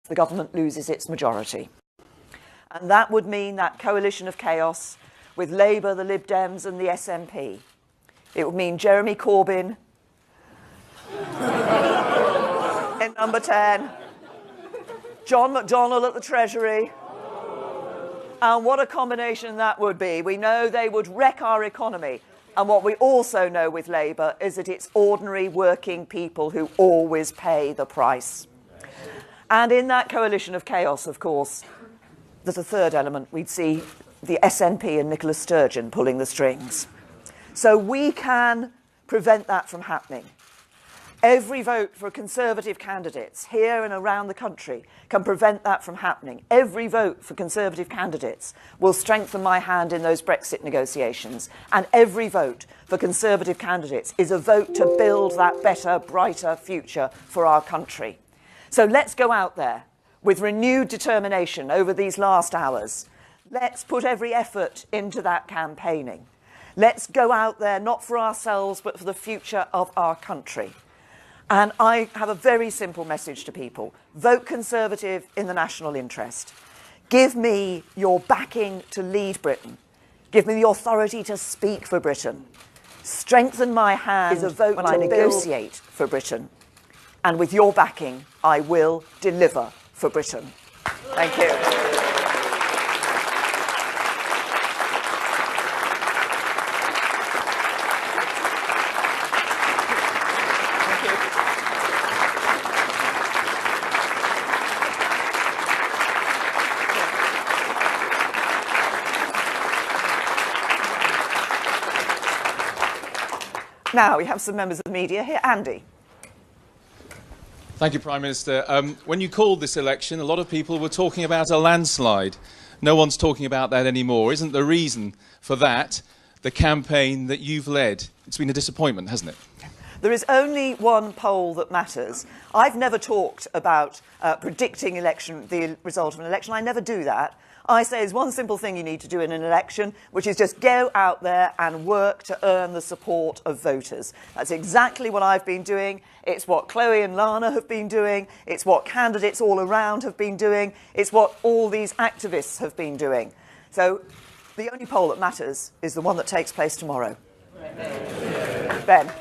the government loses its majority. And that would mean that coalition of chaos with Labour, the Lib Dems and the SNP. It would mean Jeremy Corbyn in number 10, John McDonnell at the Treasury. And what a combination that would be. We know they would wreck our economy. And what we also know with Labour is that it's ordinary working people who always pay the price. And in that coalition of chaos, of course, there's a third element. We'd see the SNP and Nicola Sturgeon pulling the strings. So we can prevent that from happening. Every vote for Conservative candidates here and around the country can prevent that from happening. Every vote for Conservative candidates will strengthen my hand in those Brexit negotiations. And every vote for Conservative candidates is a vote to build that better, brighter future for our country. So let's go out there with renewed determination over these last hours. Let's put every effort into that campaigning. Let's go out there, not for ourselves, but for the future of our country. And I have a very simple message to people. Vote Conservative in the national interest. Give me your backing to lead Britain. Give me the authority to speak for Britain. Strengthen my hand is a vote when I negotiate for Britain. And with your backing, I will deliver for Britain. Thank you. Now we have some members of the media here. Andy. Thank you, Prime Minister. When you called this election, a lot of people were talking about a landslide. No one's talking about that anymore. Isn't the reason for that the campaign that you've led? It's been a disappointment, hasn't it? There is only one poll that matters. I've never talked about predicting the result of an election. I never do that. I say there's one simple thing you need to do in an election, which is just go out there and work to earn the support of voters. That's exactly what I've been doing. It's what Chloe and Lana have been doing. It's what candidates all around have been doing. It's what all these activists have been doing. So the only poll that matters is the one that takes place tomorrow. Ben.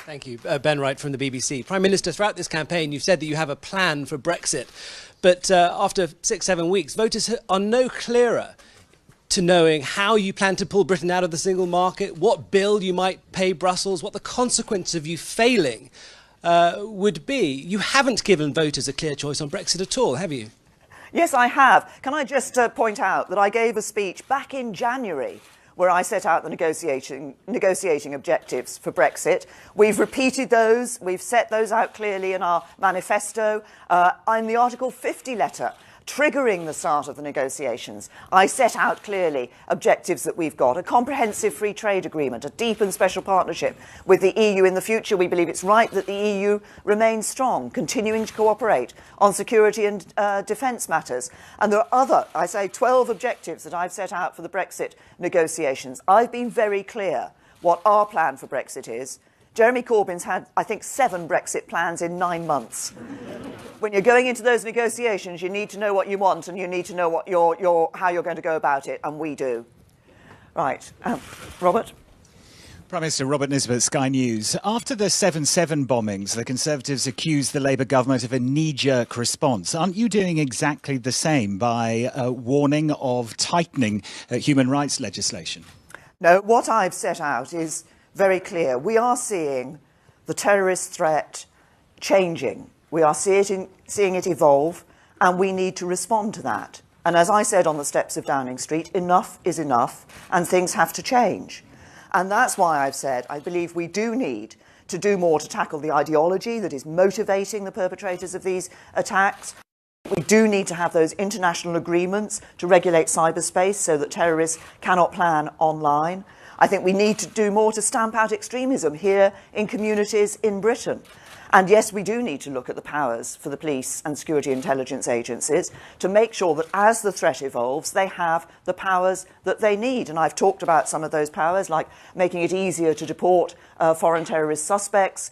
Thank you. Ben Wright from the BBC. Prime Minister, throughout this campaign, you've said that you have a plan for Brexit. But after 6-7 weeks, voters are no clearer to knowing how you plan to pull Britain out of the single market, what bill you might pay Brussels, what the consequence of you failing would be. You haven't given voters a clear choice on Brexit at all, have you? Yes, I have. Can I just point out that I gave a speech back in January where I set out the negotiating objectives for Brexit. We've repeated those. We've set those out clearly in our manifesto. In the Article 50 letter, triggering the start of the negotiations, I set out clearly objectives that we've got: a comprehensive free trade agreement, a deep and special partnership with the EU in the future. We believe it's right that the EU remains strong, continuing to cooperate on security and defence matters. And there are other, 12 objectives that I've set out for the Brexit negotiations. I've been very clear what our plan for Brexit is. Jeremy Corbyn's had, I think, 7 Brexit plans in 9 months. When you're going into those negotiations, you need to know what you want and you need to know what how you're going to go about it, and we do. Right. Robert? Prime Minister Robert Nisbet, Sky News. After the 7/7 bombings, the Conservatives accused the Labour government of a knee-jerk response. Aren't you doing exactly the same by warning of tightening human rights legislation? No, what I've set out is very clear. We are seeing the terrorist threat changing. We are seeing it evolve, and we need to respond to that. And as I said on the steps of Downing Street, enough is enough, and things have to change. And that's why I've said I believe we do need to do more to tackle the ideology that is motivating the perpetrators of these attacks. We do need to have those international agreements to regulate cyberspace so that terrorists cannot plan online. I think we need to do more to stamp out extremism here in communities in Britain. And yes, we do need to look at the powers for the police and security intelligence agencies to make sure that as the threat evolves, they have the powers that they need. And I've talked about some of those powers, like making it easier to deport foreign terrorist suspects,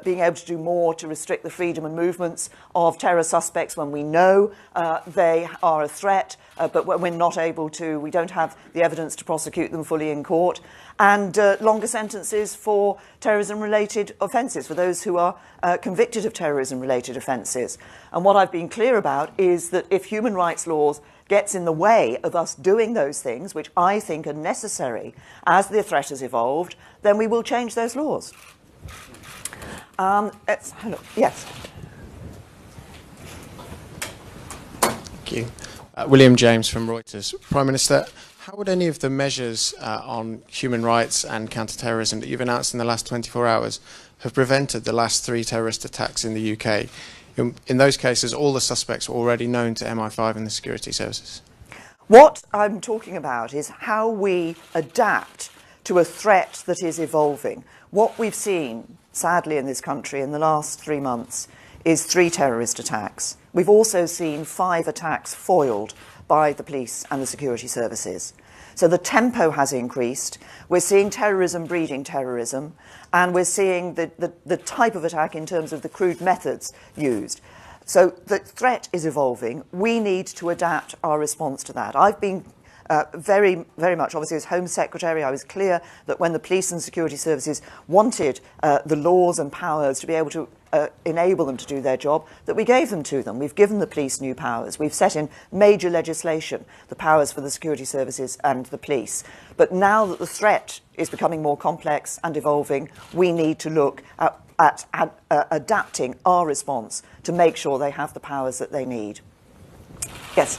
being able to do more to restrict the freedom and movements of terror suspects when we know they are a threat, but when we're not able to, we don't have the evidence to prosecute them fully in court, and longer sentences for terrorism-related offences, for those who are convicted of terrorism-related offences. And what I've been clear about is that if human rights laws gets in the way of us doing those things, which I think are necessary as the threat has evolved, then we will change those laws. Yes. Thank you. William James from Reuters. Prime Minister, how would any of the measures on human rights and counter-terrorism that you've announced in the last 24 hours have prevented the last 3 terrorist attacks in the UK? In those cases, all the suspects were already known to MI5 and the security services. What I'm talking about is how we adapt to a threat that is evolving. What we've seen, sadly, in this country in the last 3 months is 3 terrorist attacks. We've also seen 5 attacks foiled by the police and the security services. So the tempo has increased. We're seeing terrorism breeding terrorism, and we're seeing the type of attack in terms of the crude methods used. So the threat is evolving. We need to adapt our response to that. I've been very, very much, obviously as Home Secretary, I was clear that when the police and security services wanted the laws and powers to be able to enable them to do their job, that we gave them to them. We've given the police new powers. We've set in major legislation, the powers for the security services and the police. But now that the threat is becoming more complex and evolving, we need to look at adapting our response to make sure they have the powers that they need. Yes.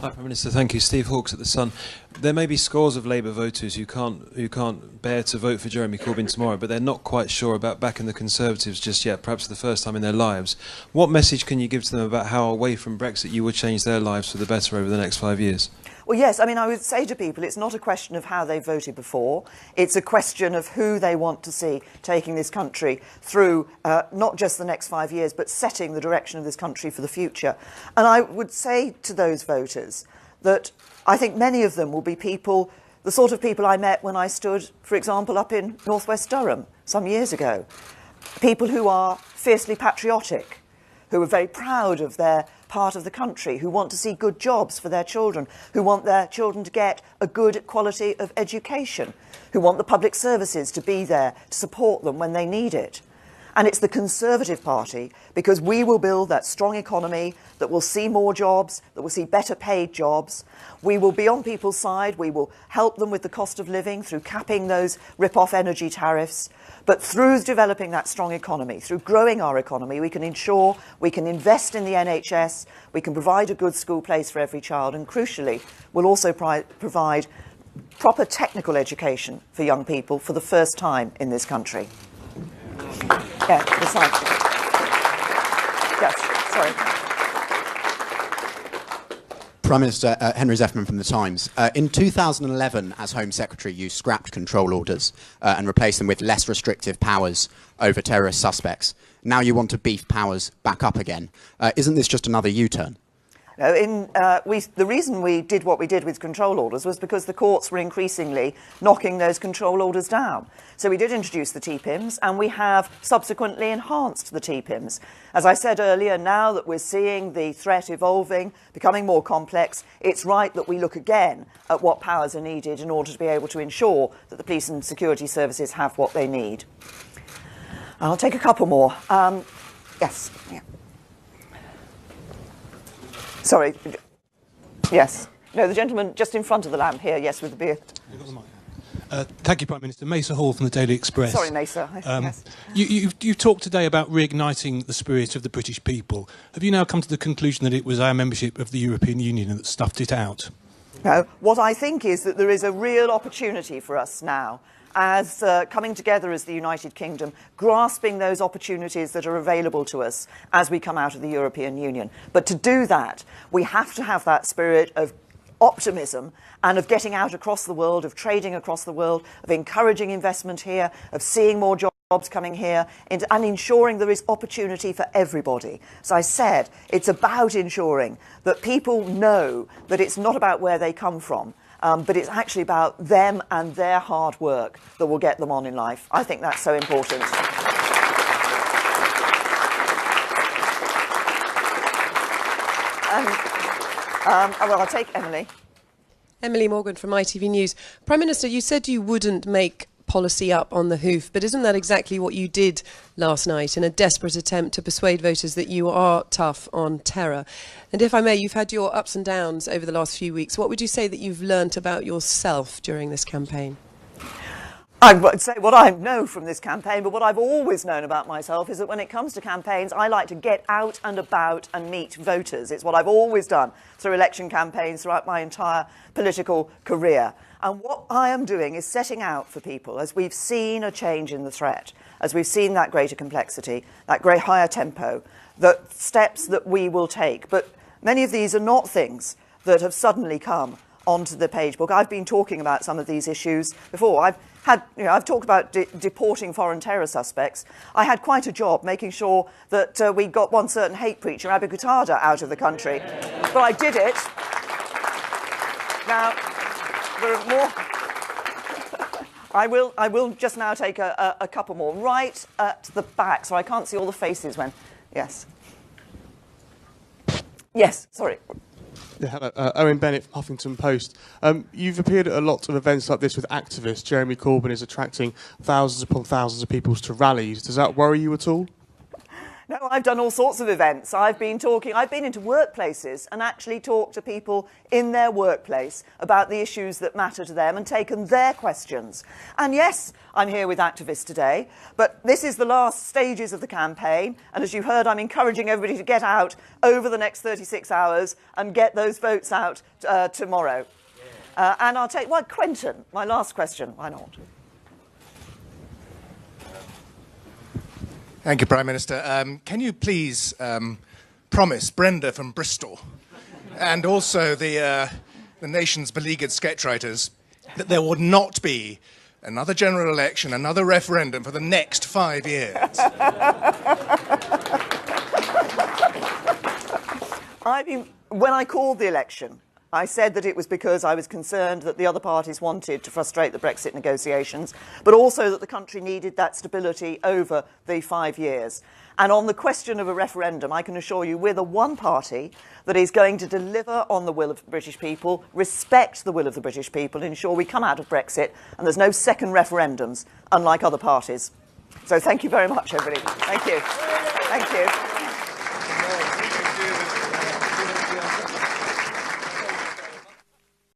Hi, Prime Minister. Thank you. Steve Hawkes at The Sun. There may be scores of Labour voters who can't bear to vote for Jeremy Corbyn tomorrow, but they're not quite sure about backing the Conservatives just yet, perhaps for the first time in their lives. What message can you give to them about how, away from Brexit, you would change their lives for the better over the next 5 years? Well, yes, I mean, I would say to people it's not a question of how they voted before. It's a question of who they want to see taking this country through not just the next 5 years, but setting the direction of this country for the future. And I would say to those voters that I think many of them will be people, the sort of people I met when I stood, for example, up in northwest Durham some years ago. People who are fiercely patriotic, who are very proud of their part of the country, who want to see good jobs for their children, who want their children to get a good quality of education, who want the public services to be there to support them when they need it. And it's the Conservative Party, because we will build that strong economy that will see more jobs, that will see better paid jobs. We will be on people's side. We will help them with the cost of living through capping those rip-off energy tariffs. But through developing that strong economy, through growing our economy, we can ensure we can invest in the NHS, we can provide a good school place for every child, and crucially, we'll also provide proper technical education for young people for the first time in this country. Yeah, the side. Yes, sorry. Prime Minister Henry Zeffman from The Times. In 2011, as Home Secretary, you scrapped control orders and replaced them with less restrictive powers over terrorist suspects. Now you want to beef powers back up again. Isn't this just another U-turn? No, the reason we did what we did with control orders was because the courts were increasingly knocking those control orders down. So we did introduce the TPIMs, and we have subsequently enhanced the TPIMs. As I said earlier, now that we're seeing the threat evolving, becoming more complex, it's right that we look again at what powers are needed in order to be able to ensure that the police and security services have what they need. I'll take a couple more. Yes. Yeah. Sorry. Yes. No, the gentleman just in front of the lamp here, yes, with the beard. Thank you, Prime Minister. Mesa Hall from the Daily Express. Sorry, Mesa. Yes. You've talked today about reigniting the spirit of the British people. Have you now come to the conclusion that it was our membership of the European Union that stuffed it out? No. What I think is that there is a real opportunity for us now as coming together as the United Kingdom, grasping those opportunities that are available to us as we come out of the European Union. But to do that, we have to have that spirit of optimism and of getting out across the world, of trading across the world, of encouraging investment here, of seeing more jobs coming here, and ensuring there is opportunity for everybody. So I said it's about ensuring that people know that it's not about where they come from, but it's actually about them and their hard work that will get them on in life. I think that's so important. Well, I'll take Emily. Emily Morgan from ITV News. Prime Minister, you said you wouldn't make policy up on the hoof, but isn't that exactly what you did last night in a desperate attempt to persuade voters that you are tough on terror? And if I may, you've had your ups and downs over the last few weeks. What would you say that you've learnt about yourself during this campaign? I would say what I know from this campaign, but what I've always known about myself is that when it comes to campaigns, I like to get out and about and meet voters. It's what I've always done through election campaigns throughout my entire political career. And what I am doing is setting out for people, as we've seen a change in the threat, as we've seen that greater complexity, that great higher tempo, the steps that we will take. But many of these are not things that have suddenly come onto the page book. I've been talking about some of these issues before. I've talked about deporting foreign terror suspects. I had quite a job making sure that we got one certain hate preacher, Abu Qatada, out of the country. But I did it. Now, there are more. I will just now take a couple more. Right at the back, so I can't see all the faces when... Yes. Yes, sorry. Yeah, hello. Owen Bennett from Huffington Post. You've appeared at a lot of events like this with activists. Jeremy Corbyn is attracting thousands upon thousands of people to rallies. Does that worry you at all? No, I've done all sorts of events. I've been into workplaces and actually talked to people in their workplace about the issues that matter to them and taken their questions. And yes, I'm here with activists today, but this is the last stages of the campaign. And as you heard, I'm encouraging everybody to get out over the next 36 hours and get those votes out tomorrow. Yeah. And I'll take, well, Quentin, my last question. Why not? Thank you, Prime Minister. Can you please promise Brenda from Bristol and also the nation's beleaguered sketch writers that there would not be another general election, another referendum for the next 5 years? When I called the election, I said that it was because I was concerned that the other parties wanted to frustrate the Brexit negotiations, but also that the country needed that stability over the 5 years. And on the question of a referendum, I can assure you we're the one party that is going to deliver on the will of the British people, respect the will of the British people, ensure we come out of Brexit, and there's no second referendums, unlike other parties. So thank you very much, everybody. Thank you. Thank you.